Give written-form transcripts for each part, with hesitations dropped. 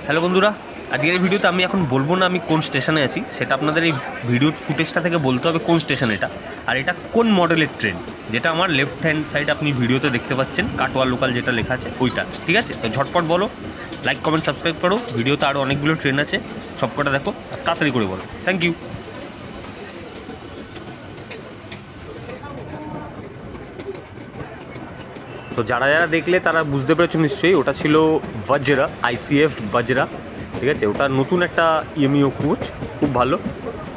Hello বন্ধুরা, আজকের এই ভিডিওতে আমি এখন বলবো না আমি কোন স্টেশনে আছি, সেটা আপনাদের এই ভিডিওর ফুটেজটা থেকে বলতে হবে কোন স্টেশন এটা, আর এটা কোন মডেলের ট্রেন, যেটা আমার লেফট হ্যান্ড সাইডে আপনি ভিডিওতে দেখতে পাচ্ছেন, কাটোয়া লোকাল যেটা লেখা আছে ওইটা। ঠিক আছে, তো ঝটপট বলো, লাইক কমেন্ট সাবস্ক্রাইব করো। ভিডিওতে আরও অনেকগুলো ট্রেন আছে, সবকটা দেখো আর তাড়াতাড়ি করে বলো। Thank you. তো যারা যারা দেখলে তারা বুঝতে পেরেছো নিশ্চয়ই, ওটা ছিল বজরা, আইসিএফ বজরা। ঠিক আছে, ওটা নতুন একটা ইএমইও কোচ, খুব ভালো।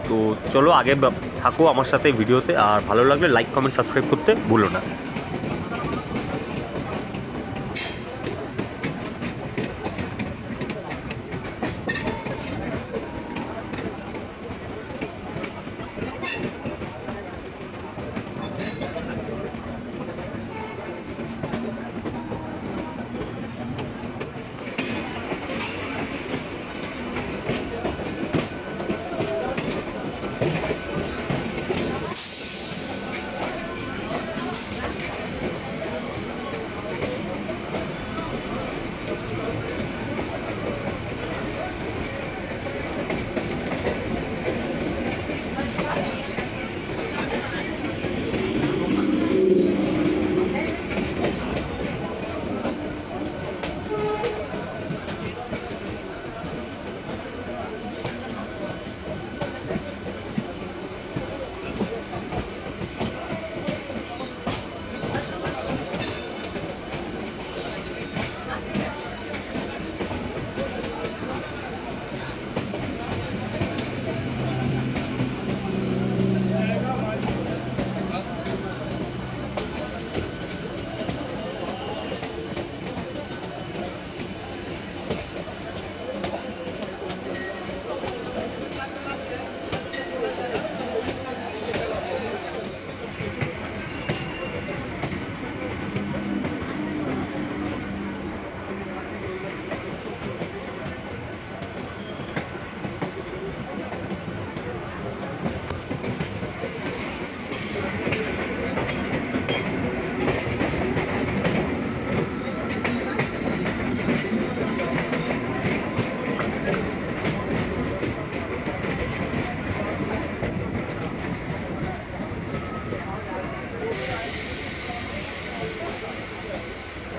তো চলো আগে থাকো আমার সাথে ভিডিওতে, আর ভালো লাগলে লাইক কমেন্ট সাবস্ক্রাইব করতে ভুলো না।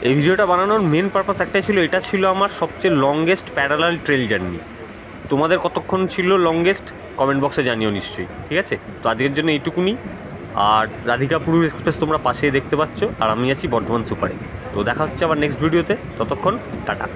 এই ভিডিওটা বানানোর মেন পারপাস একটাই ছিল, এটা ছিল আমার সবচেয়ে লংগেস্ট প্যারালাল ট্রেল জার্নি। তোমাদের কতক্ষণ ছিল লংগেস্ট কমেন্ট বক্সে জানিও নিশ্চয়ই। ঠিক আছে, তো আজকের জন্য এইটুকুনি। আর রাধিকাপুর এক্সপ্রেস তোমরা পাশেই দেখতে পাচ্ছ, আর আমি আছি বর্ধমান সুপারে। তো দেখা হচ্ছে আবার নেক্সট ভিডিওতে, ততক্ষণ টাটা।